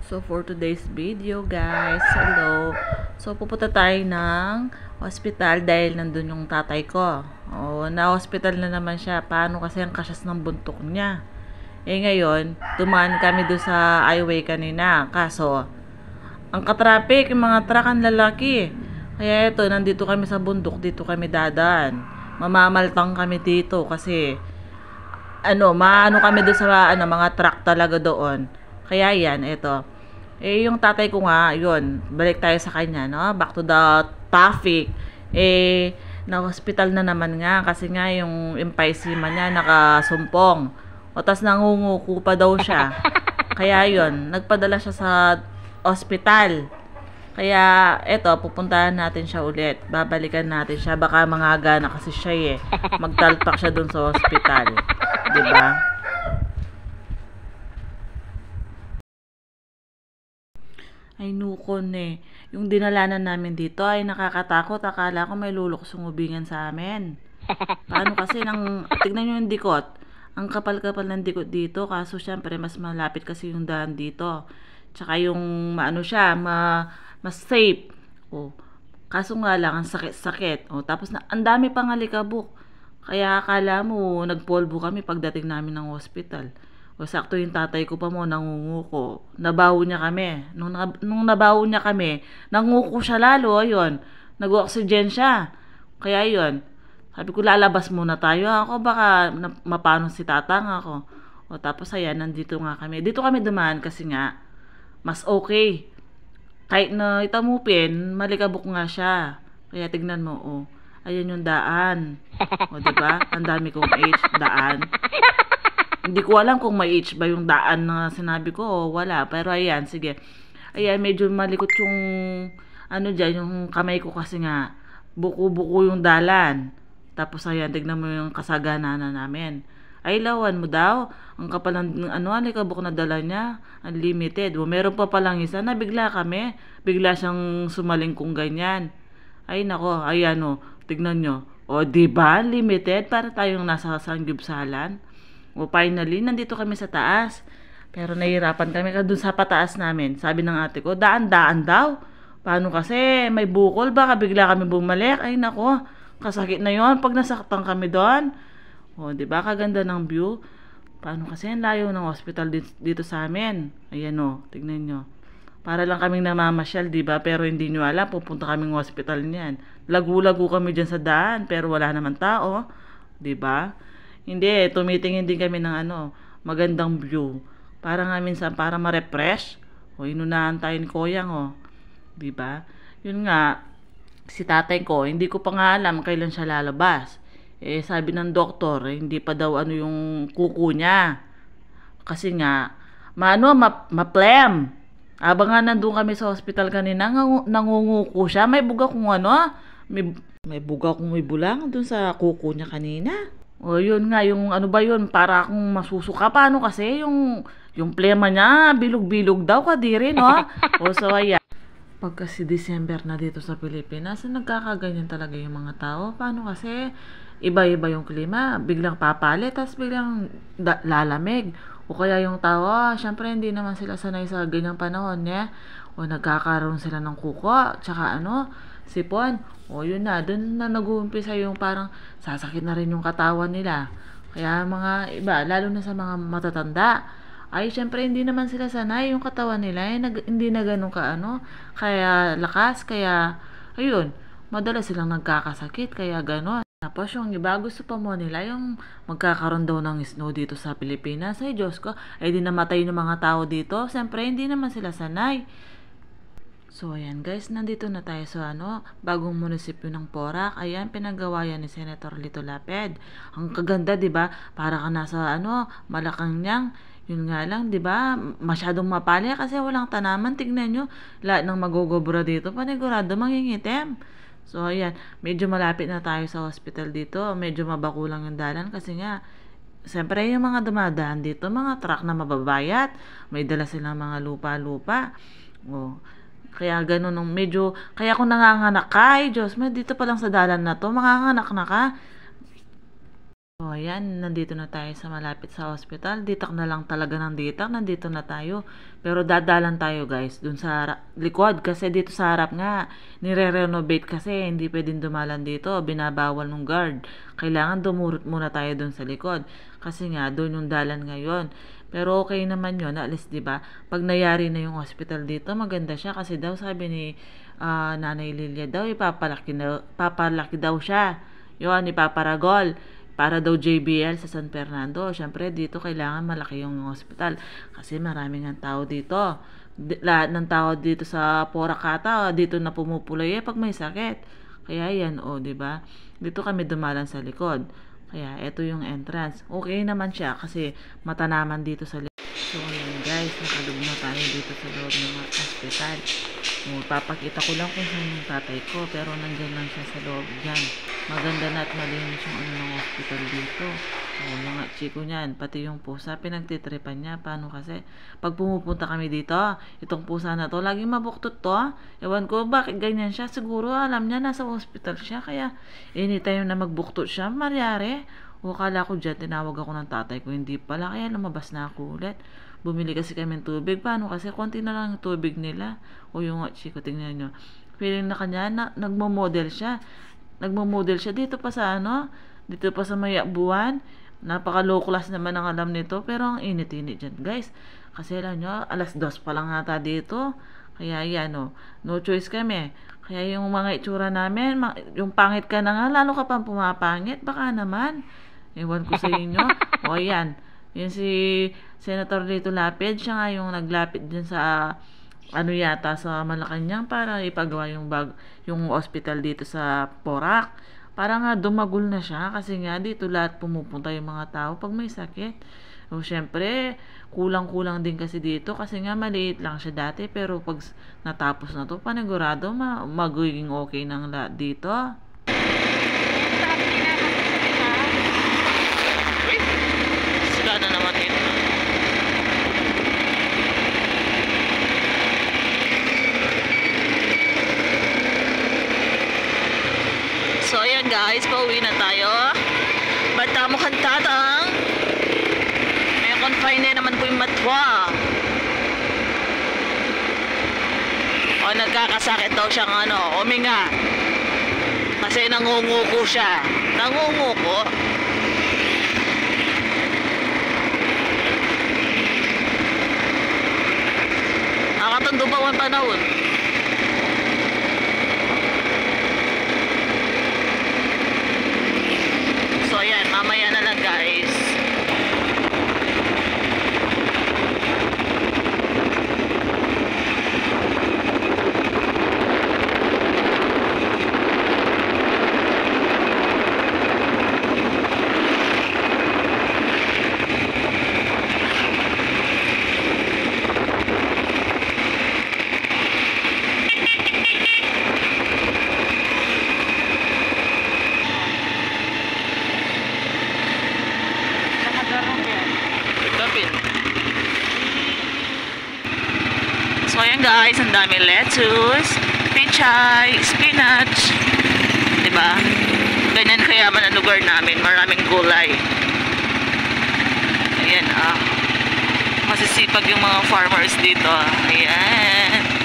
So, for today's video, guys, hello. So, pupunta tayo ng hospital dahil nandun yung tatay ko. O, na-hospital na naman siya. Paano kasi ang kasyas ng buntok niya? Eh, ngayon, dumaan kami doon sa highway kanina. Kaso, ang katraffic, yung mga truck ang lalaki. Kaya ito, nandito kami sa bundok, dito kami dadaan. Mamamaltang kami dito kasi maano kami doon sa mga truck talaga doon. Kaya yan, ito. Eh, yung tatay ko nga, yun, balik tayo sa kanya, no? Back to the traffic. Eh, na-hospital na naman nga kasi nga yung emphysema niya nakasumpong. O, tas nangunguko pa daw siya. Kaya yun, nagpadala siya sa hospital. Kaya, eto, pupuntahan natin siya ulit. Babalikan natin siya. Baka mangaga na kasi siya eh. Magtalpak siya dun sa hospital. Diba? Ay, nukon eh. Yung dinalanan namin dito ay nakakatakot. Akala ko may luluksong ubingan sa amin. Paano kasi tignan nyo yung dikot. Ang kapal-kapal ng dikot dito. Kaso syempre, mas malapit kasi yung daan dito. Tsaka yung, mas safe. O, kaso nga lang, ang sakit-sakit. O, tapos ang dami pang alikabok. Kaya akala mo, nagpolvo kami pagdating namin ng hospital. O, sakto yung tatay ko pa mo, nangunguko. Nabaho niya kami. Nung nabaho niya kami, nangunguko siya lalo, ayun. Nag-oxygen siya. Kaya ayun, sabi ko, lalabas muna tayo. Ako, baka mapano si tatang ako. O, tapos ayan, nandito nga kami. Dito kami dumaan kasi nga, mas okay. Kahit na itamupin, malikabok nga siya. Kaya tignan mo, oh. Ayan yung daan. O, diba? Ang dami kong H, daan. Hindi ko alam kung may H ba yung daan na sinabi ko o wala. Pero ayan, sige. Ayan, medyo malikot yung, dyan, yung kamay ko kasi nga, buko-buko yung dalan. Tapos ayan, tignan mo yung kasagana namin. Ay, lawan mo daw. Ang kapal ng, alikabok na dala niya. Unlimited. O, meron pa palang isa na bigla kami. Bigla siyang sumaling kung ganyan. Ay, nako. Ayan, o. Tignan nyo. O, diba? Unlimited. Para tayong nasa sanggibsalan. O, finally, nandito kami sa taas. Pero nahihirapan kami dun sa pataas namin. Sabi ng ate ko, daan-daan daw. Paano kasi? May bukol. Baka bigla kami bumalik. Ay, nako. Kasakit na yon pag nasaktan kami doon. O, diba? Kaganda ng view. Paano kasi ang layo ng hospital dito sa amin? Ayan o, tignan nyo. Para lang kaming namamasyal, diba? Pero hindi nyo alam, pupunta kaming hospital niyan. Lagu-lagu kami dyan sa daan, pero wala naman tao. Diba? Hindi, tumitingin din kami ng magandang view. Para nga minsan, para ma-refresh. O, inunahan tayo ni Koyang o. Diba? Yun nga, si tatay ko, hindi ko pa nga alam kailan siya lalabas. Eh, sabi ng doktor, hindi pa daw yung kuko niya. Kasi nga, ma-plem. Abang nga nandun kami sa hospital kanina, nangunguko siya. May buga kung may buga kung may bulang dun sa kuko niya kanina. O, yun nga, yung yun, para akong masusuka. Paano kasi, yung plema niya, bilog-bilog daw, kadiri, no? O, so, ayan. Pag kasi December na dito sa Pilipinas, nagkakaganyan talaga yung mga tao. Paano kasi iba-iba yung klima, biglang papalit, tapos biglang lalamig. O kaya yung tao, syempre hindi naman sila sanay sa ganyang panahon niya. O nagkakaroon sila ng kuko, tsaka sipon. O yun na, dun na nag-uumpisa yung parang sasakit na rin yung katawan nila. Kaya mga iba, lalo na sa mga matatanda, ay syempre hindi naman sila sanay yung katawan nila hindi na ganun kaya lakas, kaya ayun, madalas silang nagkakasakit, kaya ganun. Tapos yung iba, gusto pa mo nila yung magkakaroon daw ng snow dito sa Pilipinas. Ay Diyos ko, ay di namatay ng mga tao dito, syempre hindi naman sila sanay. So ayan guys, nandito na tayo sa bagong munisipyo ng Porac. Ayan, pinagawa yan ni Senator Lito Lapid. Ang kaganda, 'di ba? Para ka nasa Malacanang. Yun nga lang, 'di ba? Masyadong mapali kasi walang tanaman. Tignan nyo, lahat ng magugubra dito, panigurado mangingitim. So ayan, medyo malapit na tayo sa hospital dito. Medyo mabakulang yung dalan kasi nga siyempre yung mga dumadaan dito, mga truck na mababayat, may dala silang mga lupa-lupa. Oh, kaya ganun kaya kung nanganganak ka, ay Diyos, dito pa lang sa dalan na to, manganganak na ka. O ayan, nandito na tayo sa malapit sa hospital. Ditak na lang talaga ng ditak, nandito na tayo. Pero dadalan tayo guys, dun sa likod. Kasi dito sa harap nga, nire-renovate kasi, hindi pwedeng dumalan dito. Binabawal ng guard. Kailangan dumurot muna tayo dun sa likod. Kasi nga, dun yung dalan ngayon. Pero okay naman yun, at least diba, pag nayari na yung hospital dito, maganda siya. Kasi daw sabi ni Nanay Lilia daw, papalaki daw siya. Yun, ipaparagol para daw JBL sa San Fernando. Siyempre, dito kailangan malaki yung hospital. Kasi maraming ang tao dito. Lahat ng tao dito sa Poracata, dito na pumupulay pag may sakit. Kaya yan, di ba? Dito kami dumalan sa likod. Kaya, ito yung entrance. Okay naman siya kasi mata naman dito sa likod. So, ayan guys, nakalog na tayo dito sa loob ng hospital. Papakita ko lang kung saan yung tatay ko, pero nandyan lang siya sa loob dyan. Maganda na at malinis yung ng hospital dito. Yung nga chiko niyan, pati yung pusa, pinagtitripan niya. Paano kasi? Pag pumupunta kami dito, itong pusa na to, laging mabuktot to. Ewan ko, bakit ganyan siya? Siguro alam niya, nasa hospital siya. Kaya, anytime na magbuktot siya, maryari. O kala ko dyan, tinawag ako ng tatay ko. Hindi pala, kaya lumabas na ako ulit. Bumili kasi kami ng tubig. Paano kasi? Konti na lang yung tubig nila. O yung chiko, tingnan nyo. Feeling na kanya, nagmo-model siya. Nagmo-model siya dito pa sa dito pa sa Mayabuan. Napaka-low class naman ang alam nito. Pero ang init-init dyan, guys. Kasi alam nyo, alas 2 pa lang ata dito. Kaya yan, no choice kami. Kaya yung mga itsura namin, yung pangit ka na nga, lalo ka pang pumapangit. Baka naman. Ewan ko sa inyo. O yan. Yan si Senator Lito Lapid. Siya nga yung naglapit din sa yata sa Malacanang para ipagawa yung hospital dito sa Porac. Para nga dumagol na siya kasi nga dito lahat pumupunta yung mga tao pag may sakit. O syempre, kulang-kulang din kasi dito kasi nga maliit lang siya dati pero pag natapos na to, panigurado magiging okay ng lahat dito. Sila na naman ito. So ayan guys, pauwi na tayo. Bata mo kantatang. May confine na naman po yung matwa. O nagkakasakit daw siyang huminga. Kasi nangunguko siya. Nangunguko. Nakakatando ba ang panahon? So ayan, mamaya na lang guys. So ayan guys, ang daming lettuce, pichay, spinach. Diba? Ganyan kayaman ang lugar namin. Maraming gulay. Ayan masisipag yung mga farmers dito. Ayan.